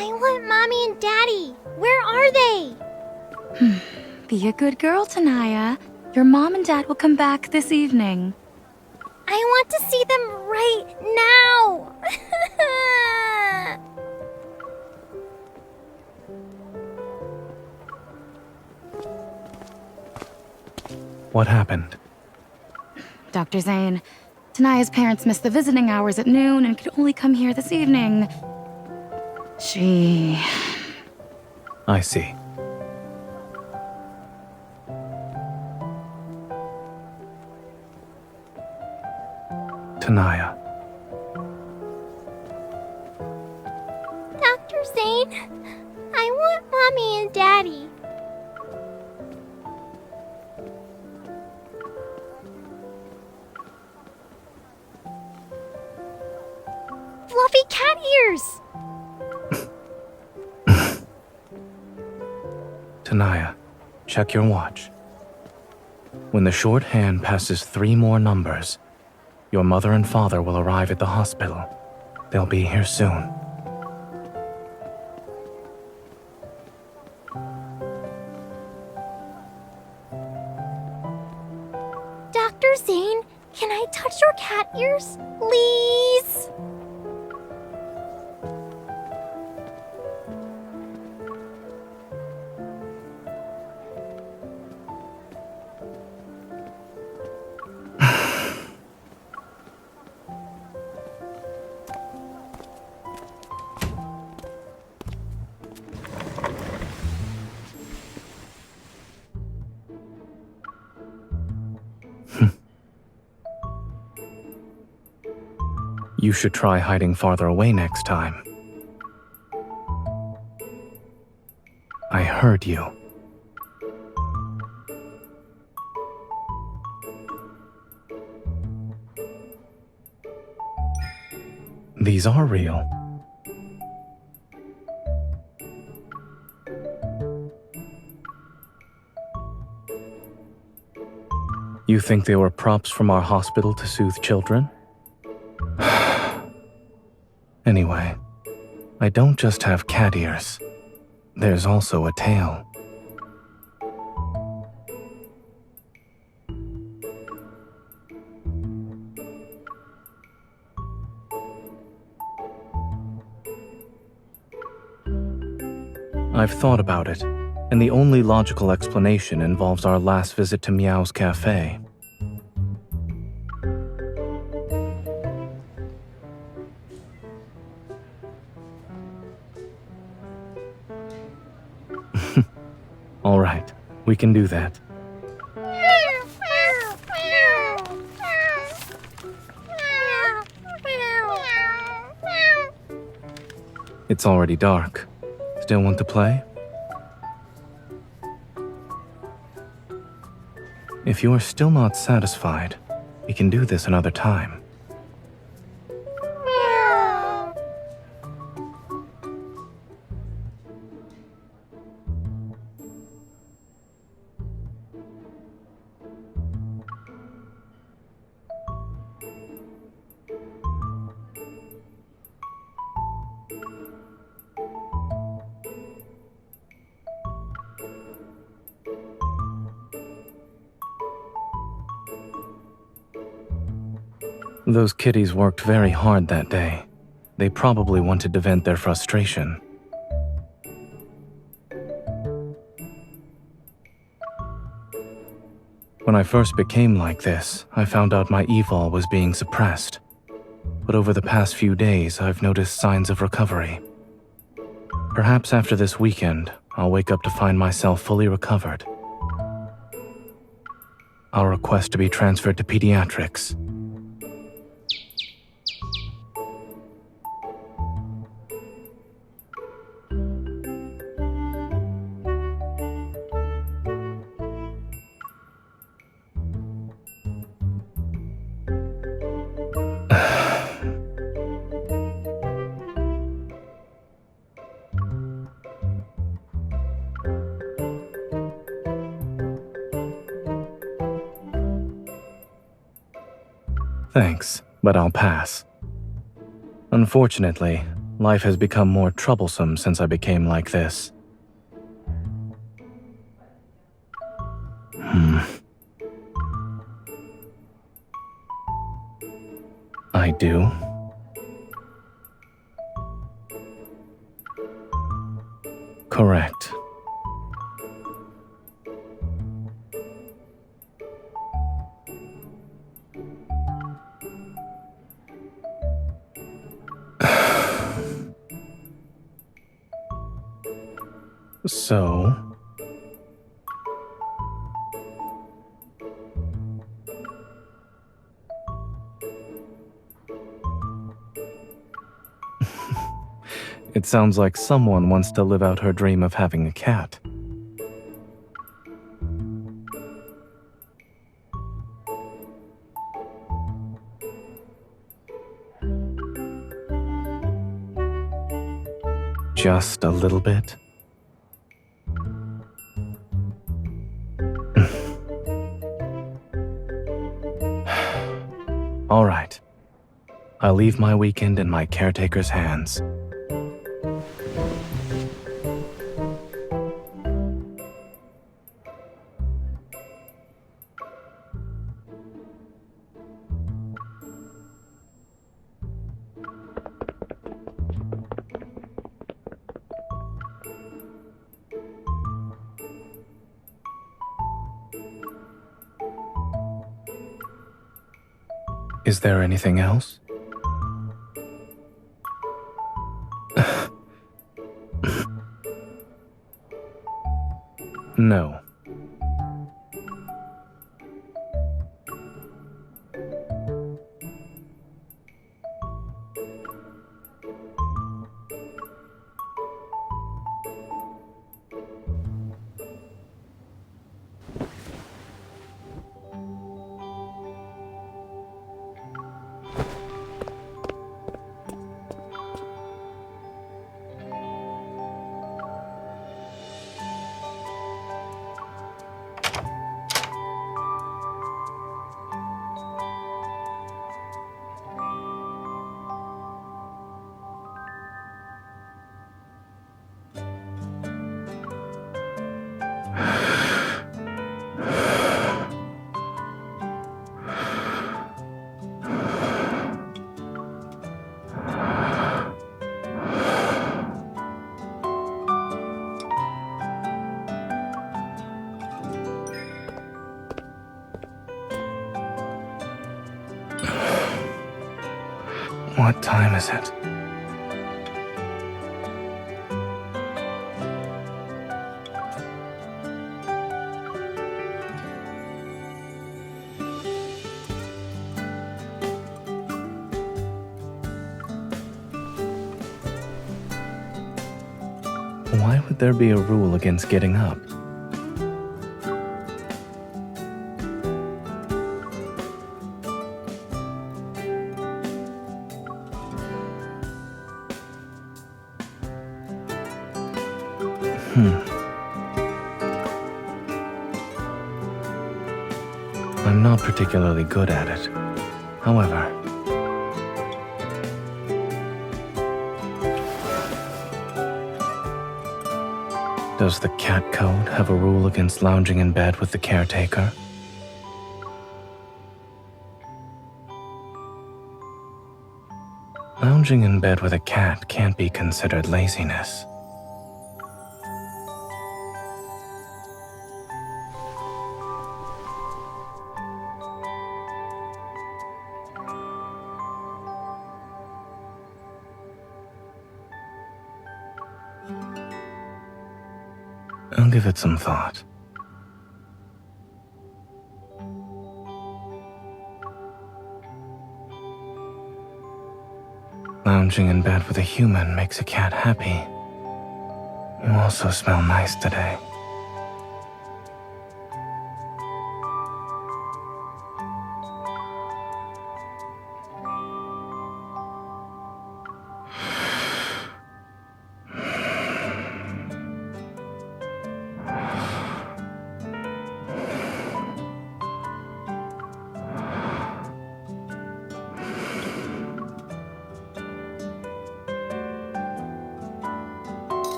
I want Mommy and Daddy. Where are they? Be a good girl, Tanaya. Your mom and dad will come back this evening. I want to see them right now. What happened? Dr. Zayne, Tanaya's parents missed the visiting hours at noon and could only come here this evening. I see. Tanaya. Dr. Zayne, I want Mommy and Daddy. Fluffy cat ears! Tanaya, check your watch. When the shorthand passes 3 more numbers, your mother and father will arrive at the hospital. They'll be here soon. Dr. Zayne, can I touch your cat ears, please? You should try hiding farther away next time. I heard you. These are real. You think they were props from our hospital to soothe children? Anyway, I don't just have cat ears. There's also a tail. I've thought about it, and the only logical explanation involves our last visit to Meow's cafe. All right, we can do that. It's already dark. Still want to play? If you are still not satisfied, we can do this another time. Those kitties worked very hard that day. They probably wanted to vent their frustration. When I first became like this, I found out my evil was being suppressed. But over the past few days, I've noticed signs of recovery. Perhaps after this weekend, I'll wake up to find myself fully recovered. I'll request to be transferred to pediatrics. Thanks, but I'll pass. Unfortunately, Life has become more troublesome since I became like this. I do. Correct. So... It sounds like someone wants to live out her dream of having a cat. Just a little bit. All right. I'll leave my weekend in my caretaker's hands. Is there anything else? No. What time is it? Why would there be a rule against getting up? I'm not particularly good at it. However, does the cat code have a rule against lounging in bed with the caretaker? Lounging in bed with a cat can't be considered laziness. I'll give it some thought. Lounging in bed with a human makes a cat happy. You also smell nice today.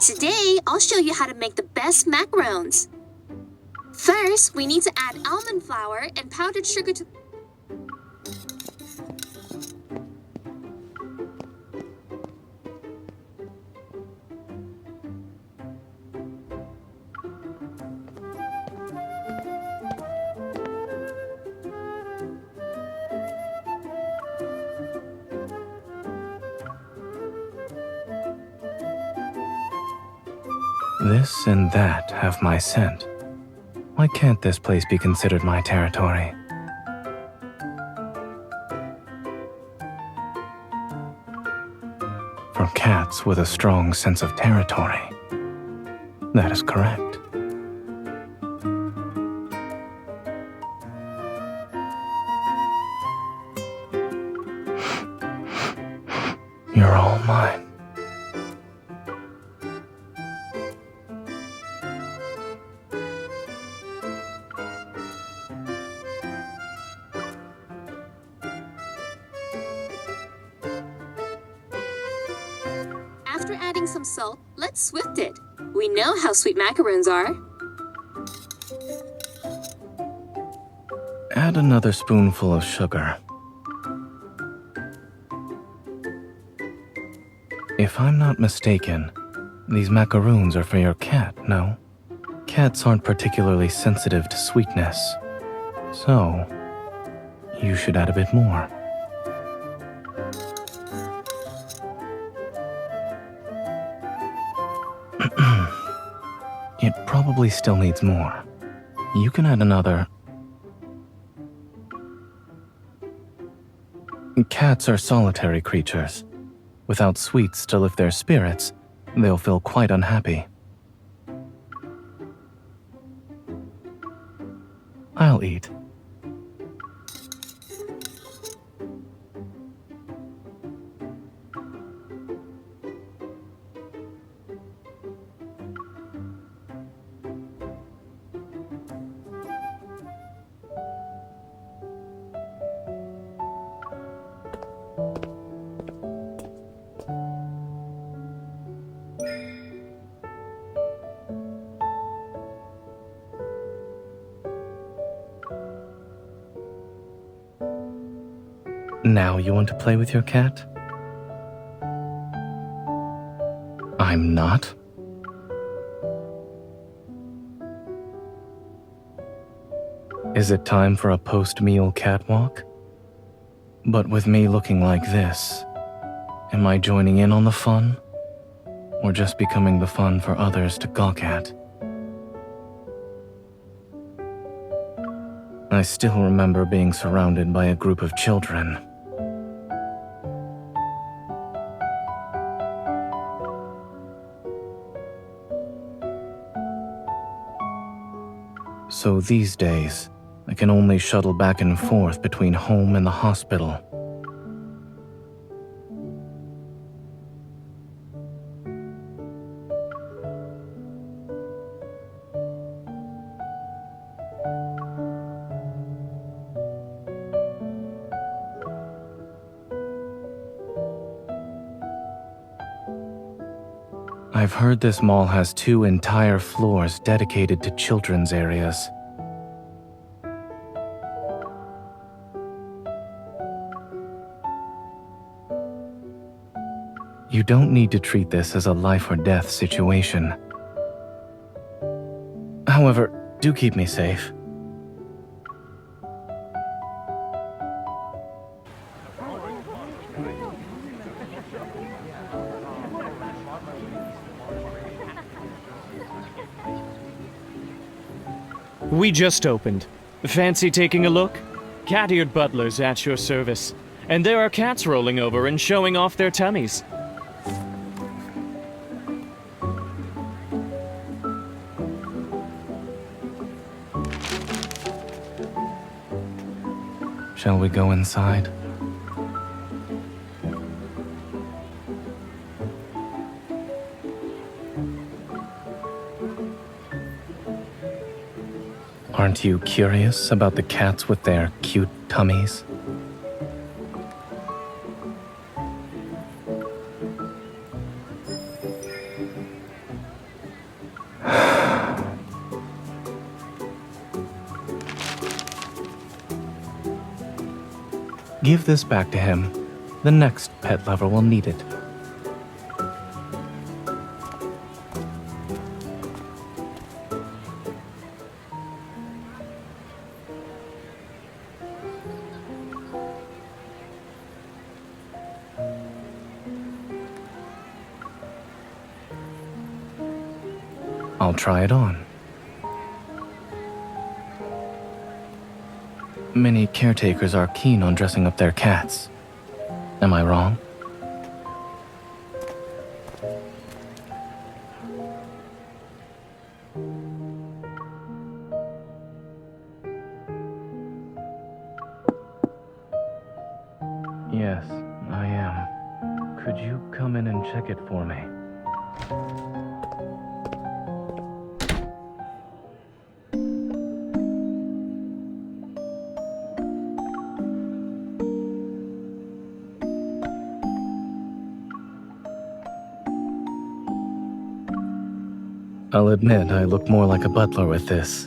Today, I'll show you how to make the best macarons. First, we need to add almond flour and powdered sugar to... This and that have my scent. Why can't this place be considered my territory? For cats with a strong sense of territory. That is correct. You're all mine. After adding some salt, let's swift it. We know how sweet macarons are. Add another spoonful of sugar. If I'm not mistaken, these macaroons are for your cat, no? Cats aren't particularly sensitive to sweetness, so you should add a bit more. It probably still needs more. You can add another. Cats are solitary creatures. Without sweets to lift their spirits, they'll feel quite unhappy. I'll eat. Now you want to play with your cat? I'm not? Is it time for a post-meal catwalk? But with me looking like this, am I joining in on the fun? Or just becoming the fun for others to gawk at? I still remember being surrounded by a group of children. So these days, I can only shuttle back and forth between home and the hospital. I've heard this mall has 2 entire floors dedicated to children's areas. You don't need to treat this as a life or death situation. However, do keep me safe. We just opened. Fancy taking a look? Cat-eared butlers at your service. And there are cats rolling over and showing off their tummies. Shall we go inside? Aren't you curious about the cats with their cute tummies? Give this back to him. The next pet lover will need it. I'll try it on. Many caretakers are keen on dressing up their cats. Am I wrong? Yes, I am. Could you come in and check it for me? I'll admit I look more like a butler with this.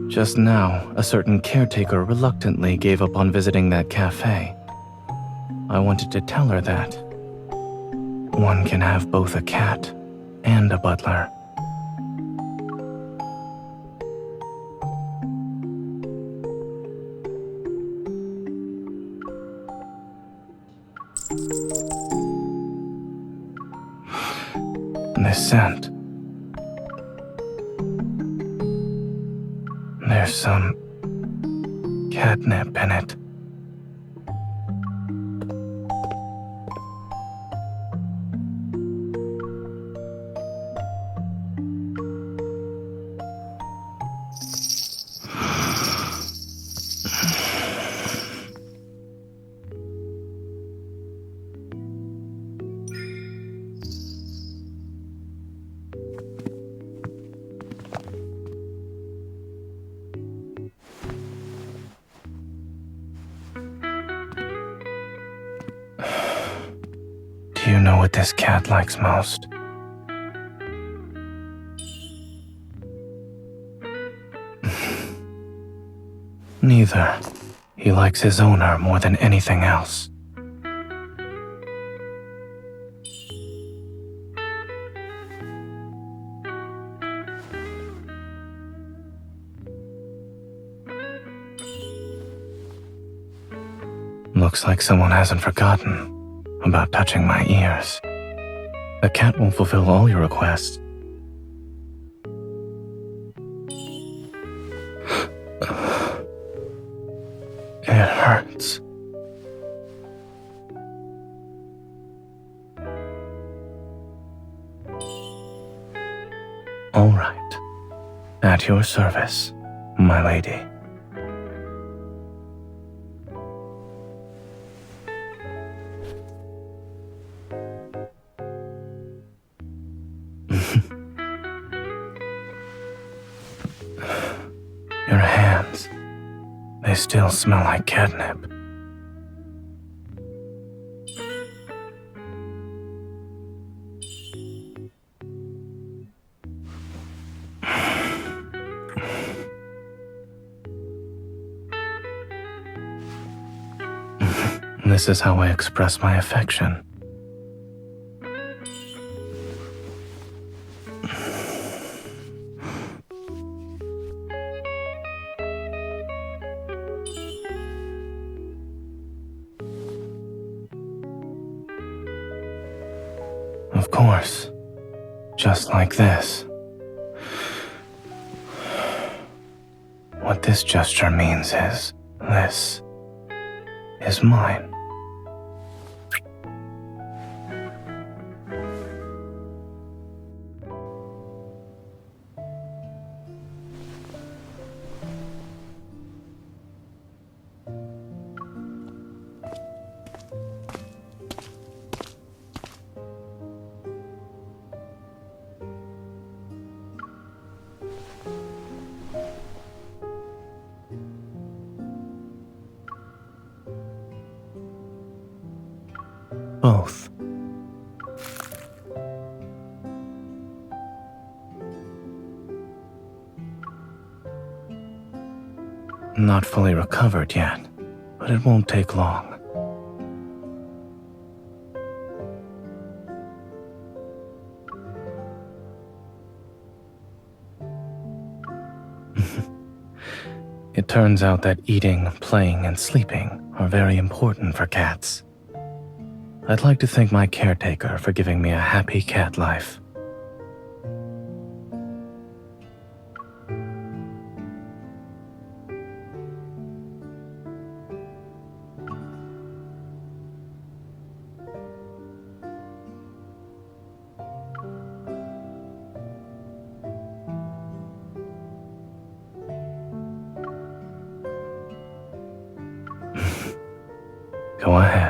Just now, a certain caretaker reluctantly gave up on visiting that cafe. I wanted to tell her that one can have both a cat and a butler. This scent. There's some catnip in it. Do you know what this cat likes most? Neither. He likes his owner more than anything else. Looks like someone hasn't forgotten about touching my ears. The cat won't fulfill all your requests. It hurts. All right. At your service, my lady. Your hands. They still smell like catnip. This is how I express my affection. Of course, just like this. What this gesture means is, this is mine. both. Not fully recovered yet, but it won't take long. It turns out that eating, playing, and sleeping are very important for cats. I'd like to thank my caretaker for giving me a happy cat life. Go ahead.